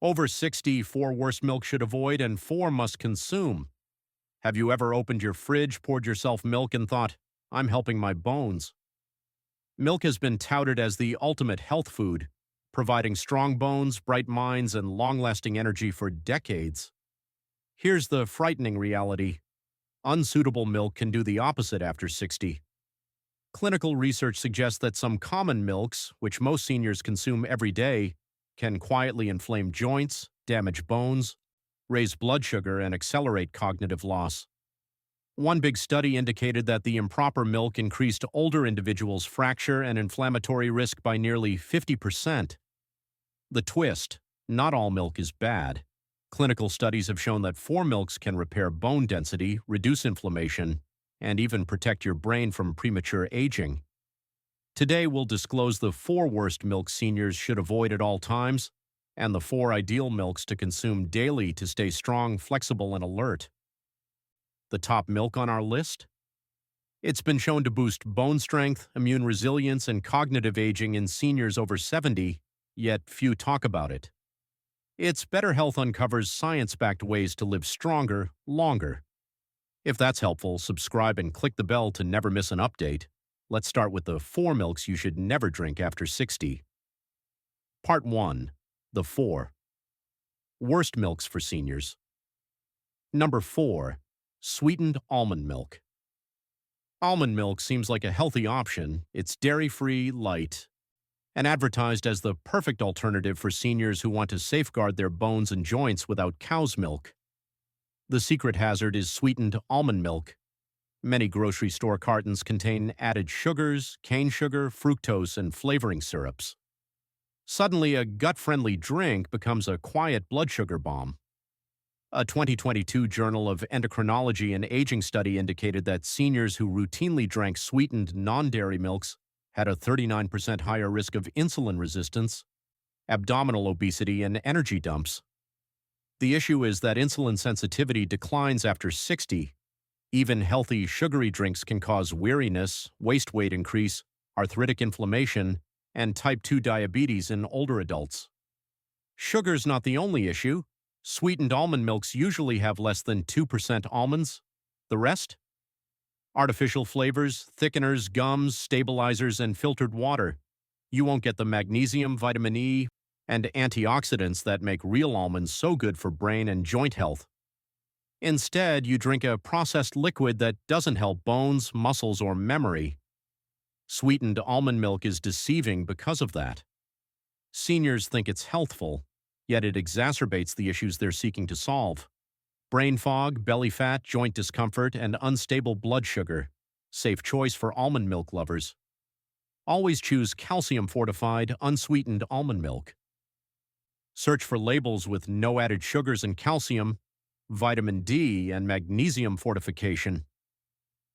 Over 60, 4 worst milk should avoid and 4 must consume. Have you ever opened your fridge, poured yourself milk, and thought, I'm helping my bones? Milk has been touted as the ultimate health food, providing strong bones, bright minds, and long-lasting energy for decades. Here's the frightening reality. Unsuitable milk can do the opposite after 60. Clinical research suggests that some common milks, which most seniors consume every day, can quietly inflame joints, damage bones, raise blood sugar, and accelerate cognitive loss. One big study indicated that the improper milk increased older individuals' fracture and inflammatory risk by nearly 50%. The twist: not all milk is bad. Clinical studies have shown that 4 milks can repair bone density, reduce inflammation, and even protect your brain from premature aging. Today, we'll disclose the 4 worst milks seniors should avoid at all times, and the 4 ideal milks to consume daily to stay strong, flexible, and alert. The top milk on our list? It's been shown to boost bone strength, immune resilience, and cognitive aging in seniors over 70, yet few talk about it. Its Better Health uncovers science-backed ways to live stronger, longer. If that's helpful, subscribe and click the bell to never miss an update. Let's start with the 4 milks you should never drink after 60. Part 1. The 4 worst milks for seniors. Number 4. Sweetened almond milk. Almond milk seems like a healthy option. It's dairy-free, light, and advertised as the perfect alternative for seniors who want to safeguard their bones and joints without cow's milk. The secret hazard is sweetened almond milk. Many grocery store cartons contain added sugars, cane sugar, fructose, and flavoring syrups. Suddenly, a gut-friendly drink becomes a quiet blood sugar bomb. A 2022 Journal of Endocrinology and Aging study indicated that seniors who routinely drank sweetened non-dairy milks had a 39% higher risk of insulin resistance, abdominal obesity, and energy dumps. The issue is that insulin sensitivity declines after 60. Even healthy, sugary drinks can cause weariness, waist weight increase, arthritic inflammation, and type 2 diabetes in older adults. Sugar's not the only issue. Sweetened almond milks usually have less than 2% almonds. The rest? Artificial flavors, thickeners, gums, stabilizers, and filtered water. You won't get the magnesium, vitamin E, and antioxidants that make real almonds so good for brain and joint health. Instead, you drink a processed liquid that doesn't help bones, muscles, or memory. Sweetened almond milk is deceiving because of that. Seniors think it's healthful, yet it exacerbates the issues they're seeking to solve. Brain fog, belly fat, joint discomfort, and unstable blood sugar. Safe choice for almond milk lovers. Always choose calcium-fortified, unsweetened almond milk. Search for labels with no added sugars and calcium, vitamin D, and magnesium fortification.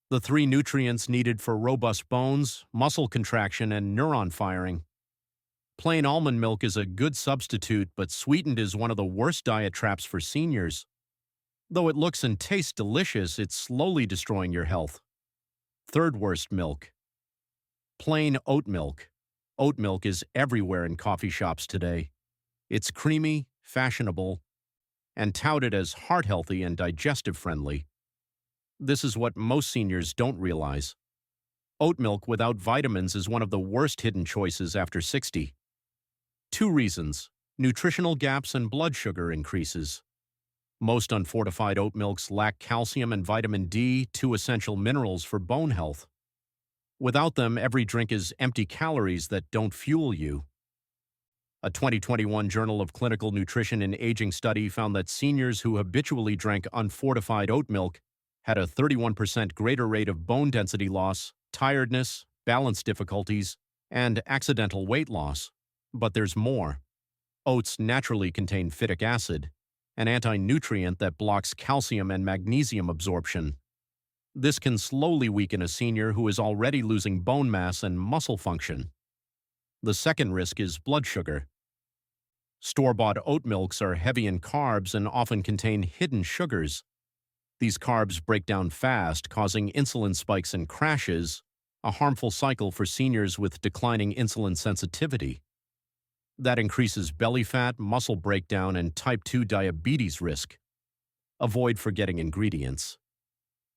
The 3 nutrients needed for robust bones, muscle contraction, and neuron firing. Plain almond milk is a good substitute, but sweetened is one of the worst diet traps for seniors. Though it looks and tastes delicious, it's slowly destroying your health. Third worst milk. Plain oat milk. Oat milk is everywhere in coffee shops today. It's creamy, fashionable, and touted as heart-healthy and digestive-friendly. This is what most seniors don't realize. Oat milk without vitamins is one of the worst hidden choices after 60. 2 reasons: nutritional gaps and blood sugar increases. Most unfortified oat milks lack calcium and vitamin D, 2 essential minerals for bone health. Without them, every drink is empty calories that don't fuel you. A 2021 Journal of Clinical Nutrition and Aging study found that seniors who habitually drank unfortified oat milk had a 31% greater rate of bone density loss, tiredness, balance difficulties, and accidental weight loss. But there's more. Oats naturally contain phytic acid, an anti-nutrient that blocks calcium and magnesium absorption. This can slowly weaken a senior who is already losing bone mass and muscle function. The second risk is blood sugar. Store-bought oat milks are heavy in carbs and often contain hidden sugars. These carbs break down fast, causing insulin spikes and crashes, a harmful cycle for seniors with declining insulin sensitivity. That increases belly fat, muscle breakdown, and type 2 diabetes risk. Avoid forgetting ingredients.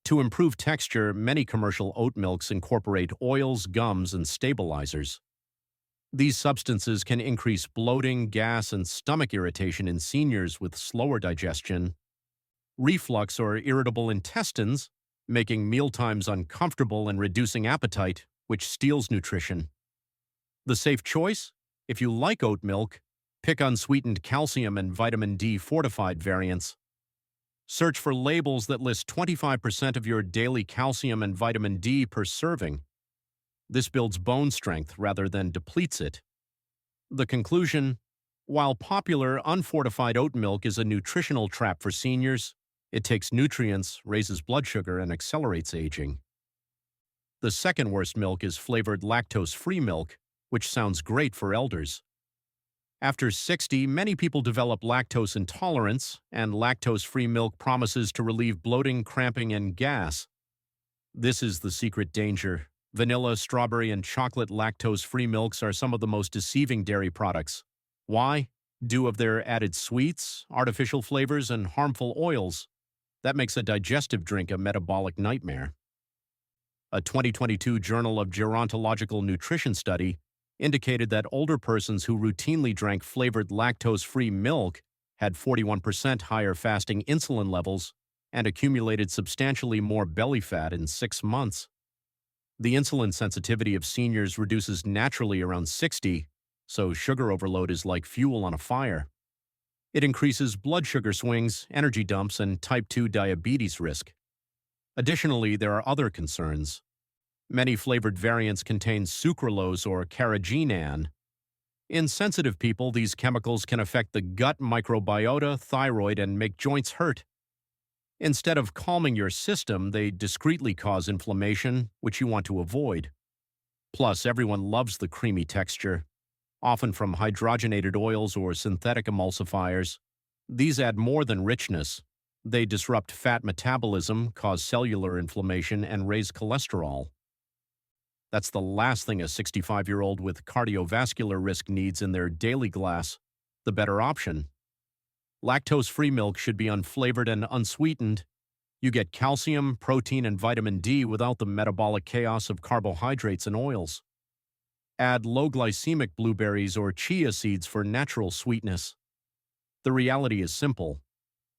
To improve texture, many commercial oat milks incorporate oils, gums, and stabilizers. These substances can increase bloating, gas, and stomach irritation in seniors with slower digestion, reflux or irritable intestines, making mealtimes uncomfortable and reducing appetite, which steals nutrition. The safe choice? If you like oat milk, pick unsweetened calcium and vitamin D fortified variants. Search for labels that list 25% of your daily calcium and vitamin D per serving. This builds bone strength rather than depletes it. The conclusion: while popular, unfortified oat milk is a nutritional trap for seniors, it takes nutrients, raises blood sugar, and accelerates aging. The second worst milk is flavored lactose-free milk, which sounds great for elders. After 60, many people develop lactose intolerance, and lactose-free milk promises to relieve bloating, cramping, and gas. This is the secret danger. Vanilla, strawberry, and chocolate lactose-free milks are some of the most deceiving dairy products. Why? Due of their added sweets, artificial flavors, and harmful oils. That makes a digestive drink a metabolic nightmare. A 2022 Journal of Gerontological Nutrition study indicated that older persons who routinely drank flavored lactose-free milk had 41% higher fasting insulin levels and accumulated substantially more belly fat in 6 months. The insulin sensitivity of seniors reduces naturally around 60, so sugar overload is like fuel on a fire. It increases blood sugar swings, energy dumps, and type 2 diabetes risk. Additionally, there are other concerns. Many flavored variants contain sucralose or carrageenan. In sensitive people, these chemicals can affect the gut microbiota, thyroid, and make joints hurt. Instead of calming your system, they discreetly cause inflammation, which you want to avoid. Plus, everyone loves the creamy texture, often from hydrogenated oils or synthetic emulsifiers. These add more than richness. They disrupt fat metabolism, cause cellular inflammation, and raise cholesterol. That's the last thing a 65-year-old with cardiovascular risk needs in their daily glass. The better option. Lactose-free milk should be unflavored and unsweetened. You get calcium, protein, and vitamin D without the metabolic chaos of carbohydrates and oils. Add low-glycemic blueberries or chia seeds for natural sweetness. The reality is simple.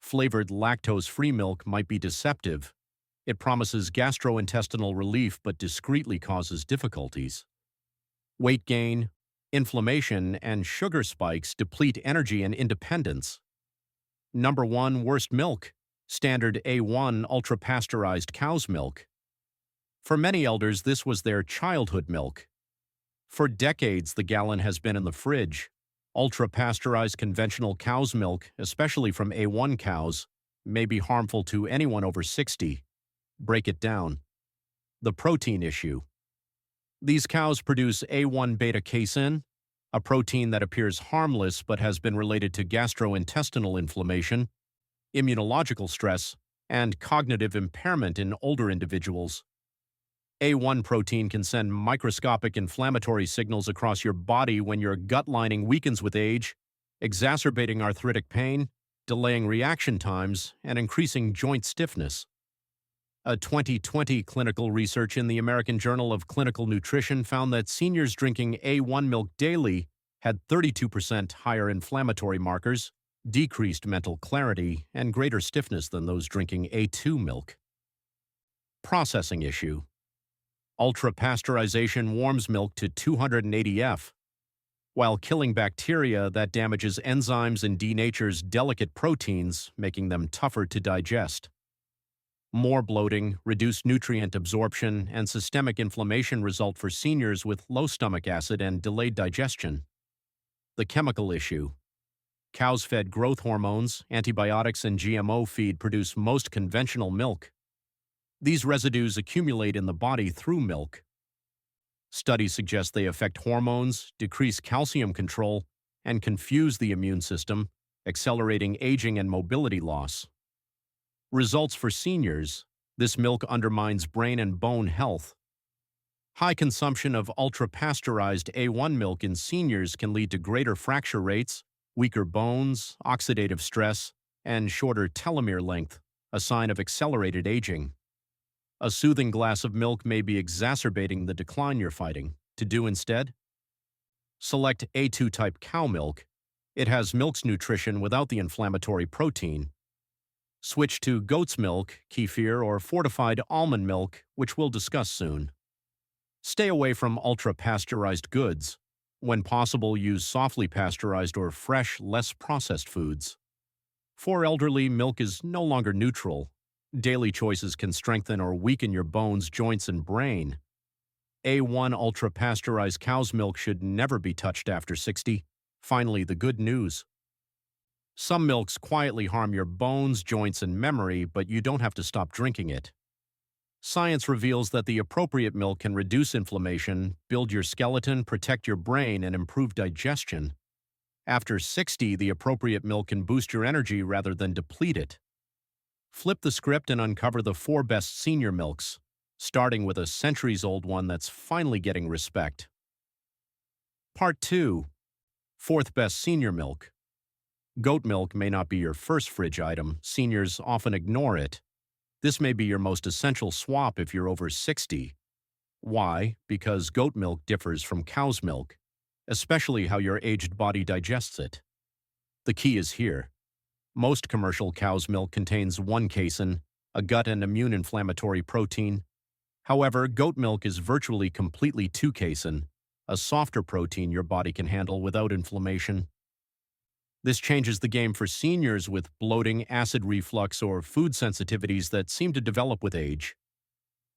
Flavored lactose-free milk might be deceptive. It promises gastrointestinal relief but discreetly causes difficulties. Weight gain, inflammation, and sugar spikes deplete energy and independence. Number 1 worst milk, standard A1 ultra-pasteurized cow's milk. For many elders, this was their childhood milk. For decades, the gallon has been in the fridge. Ultra-pasteurized conventional cow's milk, especially from A1 cows, may be harmful to anyone over 60. Break it down. The protein issue. These cows produce A1 beta-casein, a protein that appears harmless but has been related to gastrointestinal inflammation, immunological stress, and cognitive impairment in older individuals. A1 protein can send microscopic inflammatory signals across your body when your gut lining weakens with age, exacerbating arthritic pain, delaying reaction times, and increasing joint stiffness. A 2020 clinical research in the American Journal of Clinical Nutrition found that seniors drinking A1 milk daily had 32% higher inflammatory markers, decreased mental clarity, and greater stiffness than those drinking A2 milk. Processing issue. Ultra-pasteurization warms milk to 280 F. While killing bacteria, that damages enzymes and denatures delicate proteins, making them tougher to digest. More bloating, reduced nutrient absorption, and systemic inflammation result for seniors with low stomach acid and delayed digestion. The chemical issue. Cows fed growth hormones, antibiotics, and GMO feed produce most conventional milk. These residues accumulate in the body through milk. Studies suggest they affect hormones, decrease calcium control, and confuse the immune system, accelerating aging and mobility loss. Results for seniors: this milk undermines brain and bone health. High consumption of ultra-pasteurized A1 milk in seniors can lead to greater fracture rates, weaker bones, oxidative stress, and shorter telomere length, a sign of accelerated aging. A soothing glass of milk may be exacerbating the decline you're fighting. To do instead? Select A2 type cow milk. It has milk's nutrition without the inflammatory protein. Switch to goat's milk, kefir, or fortified almond milk, which we'll discuss soon. Stay away from ultra-pasteurized goods. When possible, use softly pasteurized or fresh, less processed foods. For elderly, milk is no longer neutral. Daily choices can strengthen or weaken your bones, joints, and brain. A1 ultra-pasteurized cow's milk should never be touched after 60. Finally, the good news. Some milks quietly harm your bones, joints, and memory, but you don't have to stop drinking it. Science reveals that the appropriate milk can reduce inflammation, build your skeleton, protect your brain, and improve digestion. After 60, the appropriate milk can boost your energy rather than deplete it. Flip the script and uncover the 4 best senior milks, starting with a centuries-old one that's finally getting respect. Part 2. 4th best senior milk. Goat milk may not be your first fridge item. Seniors often ignore it. This may be your most essential swap if you're over 60. Why? Because goat milk differs from cow's milk, especially how your aged body digests it. The key is here. Most commercial cow's milk contains 1 casein, a gut and immune inflammatory protein. However, goat milk is virtually completely 2 casein, a softer protein your body can handle without inflammation. This changes the game for seniors with bloating, acid reflux, or food sensitivities that seem to develop with age.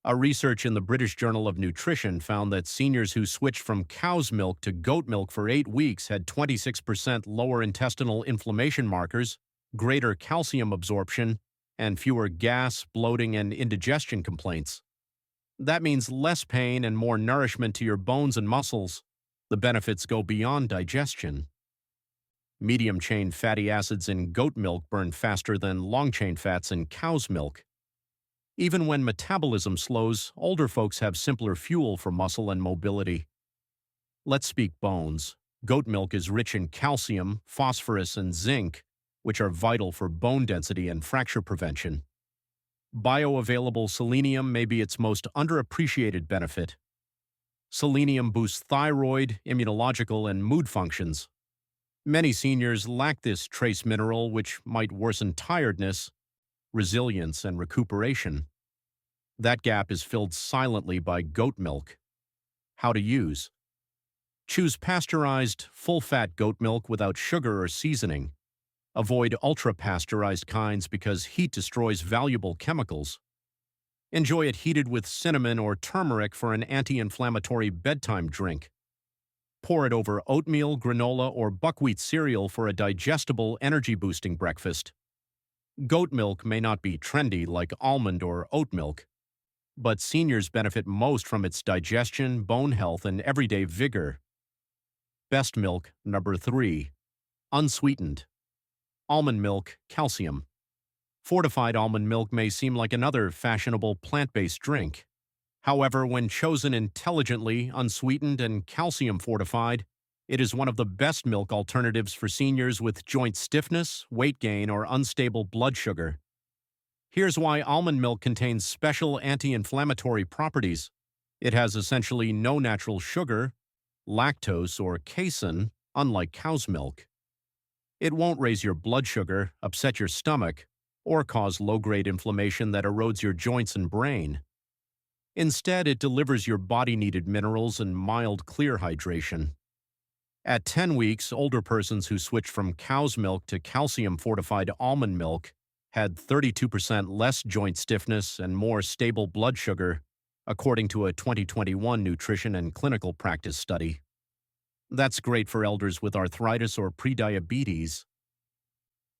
A research in the British Journal of Nutrition found that seniors who switched from cow's milk to goat milk for 8 weeks had 26% lower intestinal inflammation markers, greater calcium absorption, and fewer gas, bloating, and indigestion complaints. That means less pain and more nourishment to your bones and muscles. The benefits go beyond digestion. Medium-chain fatty acids in goat milk burn faster than long-chain fats in cow's milk. Even when metabolism slows, older folks have simpler fuel for muscle and mobility. Let's speak bones. Goat milk is rich in calcium, phosphorus, and zinc, which are vital for bone density and fracture prevention. Bioavailable selenium may be its most underappreciated benefit. Selenium boosts thyroid, immunological, and mood functions. Many seniors lack this trace mineral, which might worsen tiredness, resilience, and recuperation. That gap is filled silently by goat milk. How to use? Choose pasteurized, full-fat goat milk without sugar or seasoning. Avoid ultra-pasteurized kinds because heat destroys valuable chemicals. Enjoy it heated with cinnamon or turmeric for an anti-inflammatory bedtime drink. Pour it over oatmeal, granola, or buckwheat cereal for a digestible, energy-boosting breakfast. Goat milk may not be trendy like almond or oat milk, but seniors benefit most from its digestion, bone health, and everyday vigor. Best milk, number 3. Unsweetened. Almond milk, calcium. Fortified almond milk may seem like another fashionable plant-based drink. However, when chosen intelligently, unsweetened, and calcium-fortified, it is one of the best milk alternatives for seniors with joint stiffness, weight gain, or unstable blood sugar. Here's why almond milk contains special anti-inflammatory properties. It has essentially no natural sugar, lactose, or casein, unlike cow's milk. It won't raise your blood sugar, upset your stomach, or cause low-grade inflammation that erodes your joints and brain. Instead, it delivers your body-needed minerals and mild, clear hydration. At 10 weeks, older persons who switched from cow's milk to calcium-fortified almond milk had 32% less joint stiffness and more stable blood sugar, according to a 2021 nutrition and clinical practice study. That's great for elders with arthritis or prediabetes.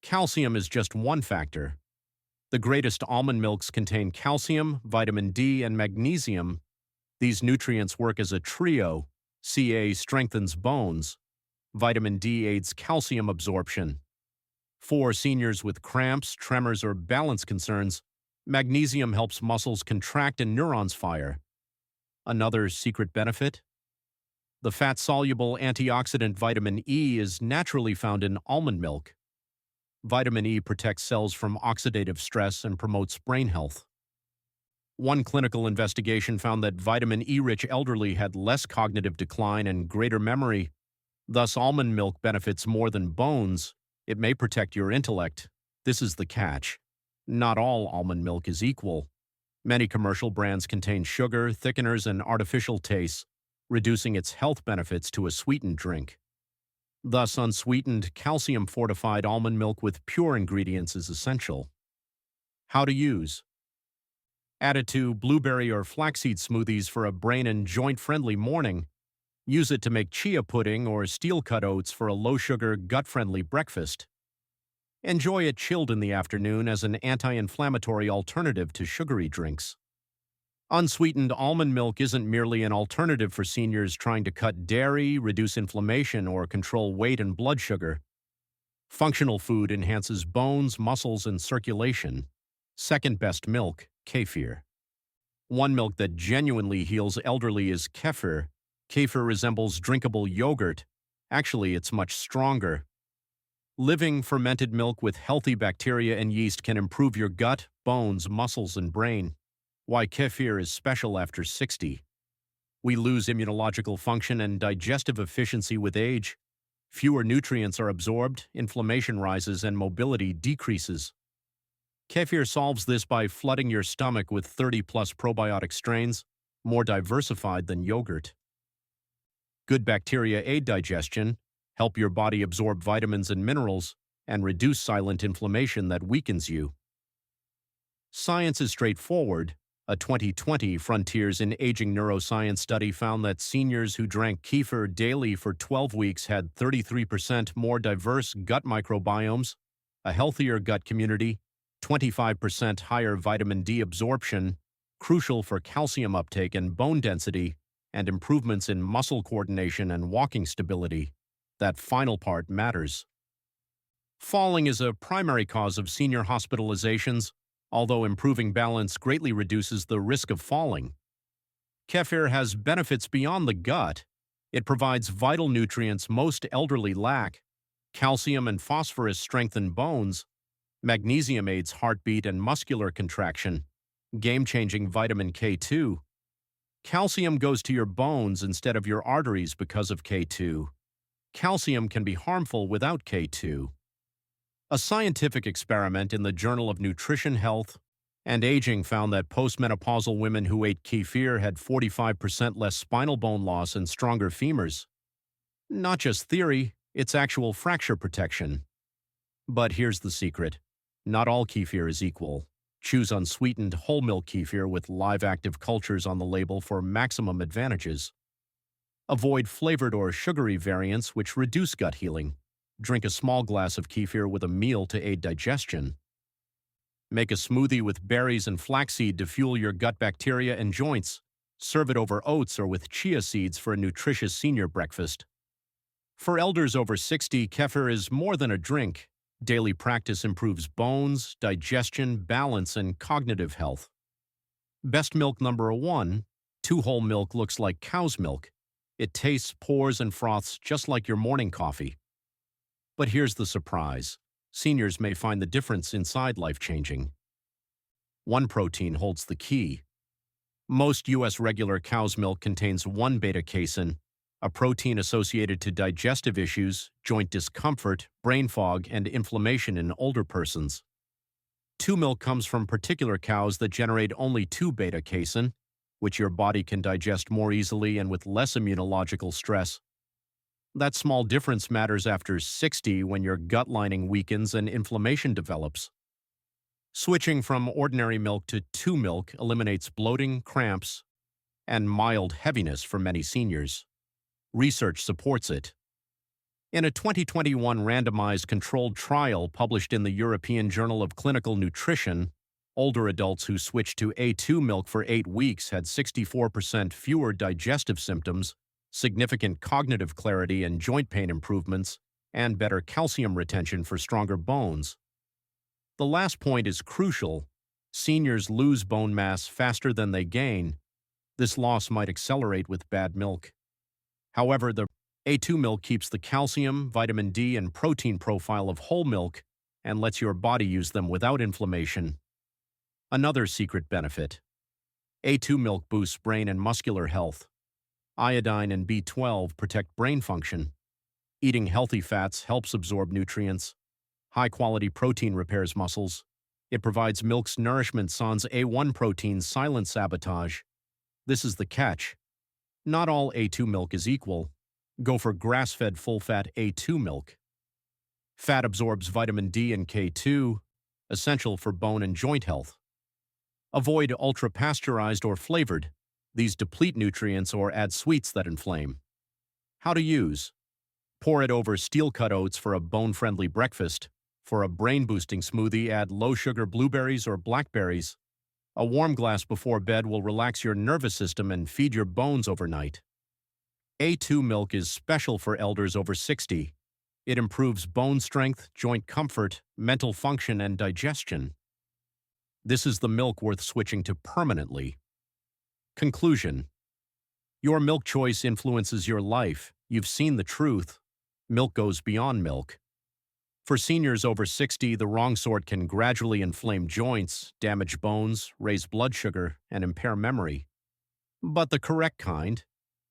Calcium is just one factor. The greatest almond milks contain calcium, vitamin D, and magnesium. These nutrients work as a trio. Ca strengthens bones. Vitamin D aids calcium absorption. For seniors with cramps, tremors, or balance concerns, magnesium helps muscles contract and neurons fire. Another secret benefit? The fat-soluble antioxidant vitamin E is naturally found in almond milk. Vitamin E protects cells from oxidative stress and promotes brain health. One clinical investigation found that vitamin E-rich elderly had less cognitive decline and greater memory. Thus, almond milk benefits more than bones. It may protect your intellect. This is the catch. Not all almond milk is equal. Many commercial brands contain sugar, thickeners, and artificial tastes, reducing its health benefits to a sweetened drink. Thus, unsweetened, calcium-fortified almond milk with pure ingredients is essential. How to use? Add it to blueberry or flaxseed smoothies for a brain and joint-friendly morning. Use it to make chia pudding or steel-cut oats for a low-sugar, gut-friendly breakfast. Enjoy it chilled in the afternoon as an anti-inflammatory alternative to sugary drinks. Unsweetened almond milk isn't merely an alternative for seniors trying to cut dairy, reduce inflammation, or control weight and blood sugar. Functional food enhances bones, muscles, and circulation. Second best milk, Kefir. One milk that genuinely heals elderly is Kefir. Kefir resembles drinkable yogurt. Actually, it's much stronger. Living fermented milk with healthy bacteria and yeast can improve your gut, bones, muscles, and brain. Why kefir is special after 60. We lose immunological function and digestive efficiency with age. Fewer nutrients are absorbed, inflammation rises, and mobility decreases. Kefir solves this by flooding your stomach with 30-plus probiotic strains, more diversified than yogurt. Good bacteria aid digestion, help your body absorb vitamins and minerals, and reduce silent inflammation that weakens you. Science is straightforward. A 2020 Frontiers in Aging Neuroscience study found that seniors who drank kefir daily for 12 weeks had 33% more diverse gut microbiomes, a healthier gut community, 25% higher vitamin D absorption, crucial for calcium uptake and bone density, and improvements in muscle coordination and walking stability. That final part matters. Falling is a primary cause of senior hospitalizations, although improving balance greatly reduces the risk of falling. Kefir has benefits beyond the gut. It provides vital nutrients most elderly lack. Calcium and phosphorus strengthen bones. Magnesium aids heartbeat and muscular contraction. Game-changing vitamin K2. Calcium goes to your bones instead of your arteries because of K2. Calcium can be harmful without K2. A scientific experiment in the Journal of Nutrition, Health, and Aging found that postmenopausal women who ate kefir had 45% less spinal bone loss and stronger femurs. Not just theory, it's actual fracture protection. But here's the secret. Not all kefir is equal. Choose unsweetened whole milk kefir with live active cultures on the label for maximum advantages. Avoid flavored or sugary variants which reduce gut healing. Drink a small glass of kefir with a meal to aid digestion. Make a smoothie with berries and flaxseed to fuel your gut bacteria and joints. Serve it over oats or with chia seeds for a nutritious senior breakfast. For elders over 60, kefir is more than a drink. Daily practice improves bones, digestion, balance, and cognitive health. Best milk number 1, 2 whole milk looks like cow's milk. It tastes, pours, and froths just like your morning coffee. But here's the surprise. Seniors may find the difference inside life-changing. One protein holds the key. Most U.S. regular cow's milk contains 1 beta-casein, a protein associated to digestive issues, joint discomfort, brain fog, and inflammation in older persons. 2 milk comes from particular cows that generate only 2 beta-casein, which your body can digest more easily and with less immunological stress. That small difference matters after 60 when your gut lining weakens and inflammation develops. Switching from ordinary milk to 2 milk eliminates bloating, cramps, and mild heaviness for many seniors. Research supports it. In a 2021 randomized controlled trial published in the European Journal of Clinical Nutrition, older adults who switched to A2 milk for 8 weeks had 64% fewer digestive symptoms, significant cognitive clarity and joint pain improvements, and better calcium retention for stronger bones. The last point is crucial. Seniors lose bone mass faster than they gain. This loss might accelerate with bad milk. However, the A2 milk keeps the calcium, vitamin D, and protein profile of whole milk and lets your body use them without inflammation. Another secret benefit. A2 milk boosts brain and muscular health. Iodine and B12 protect brain function. Eating healthy fats helps absorb nutrients. High-quality protein repairs muscles. It provides milk's nourishment sans A1 proteins silent sabotage. This is the catch. Not all A2 milk is equal. Go for grass-fed full-fat A2 milk. Fat absorbs vitamin D and K2, essential for bone and joint health. Avoid ultra-pasteurized or flavored. These deplete nutrients or add sweets that inflame. How to use. Pour it over steel-cut oats for a bone-friendly breakfast. For a brain-boosting smoothie, add low-sugar blueberries or blackberries. A warm glass before bed will relax your nervous system and feed your bones overnight. A2 milk is special for elders over 60. It improves bone strength, joint comfort, mental function, and digestion. This is the milk worth switching to permanently. Conclusion. Your milk choice influences your life. You've seen the truth. Milk goes beyond milk. For seniors over 60, the wrong sort can gradually inflame joints, damage bones, raise blood sugar, and impair memory. But the correct kind,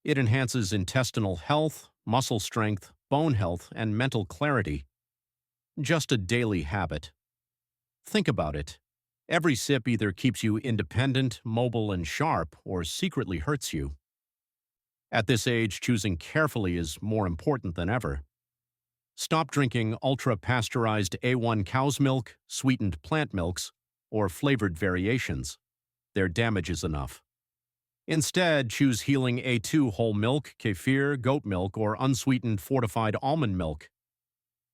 it enhances intestinal health, muscle strength, bone health, and mental clarity. Just a daily habit. Think about it. Every sip either keeps you independent, mobile, and sharp, or secretly hurts you. At this age, choosing carefully is more important than ever. Stop drinking ultra-pasteurized A1 cow's milk, sweetened plant milks, or flavored variations. Their damage is enough. Instead, choose healing A2 whole milk, kefir, goat milk, or unsweetened fortified almond milk.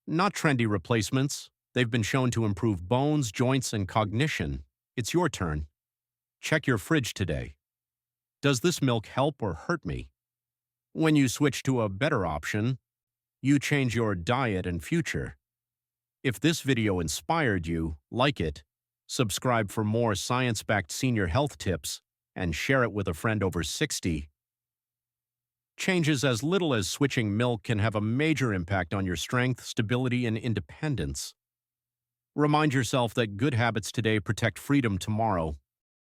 Not trendy replacements. They've been shown to improve bones, joints, and cognition. It's your turn. Check your fridge today. Does this milk help or hurt me? When you switch to a better option, you change your diet and future. If this video inspired you, like it, subscribe for more science-backed senior health tips, and share it with a friend over 60. Changes as little as switching milk can have a major impact on your strength, stability, and independence. Remind yourself that good habits today protect freedom tomorrow.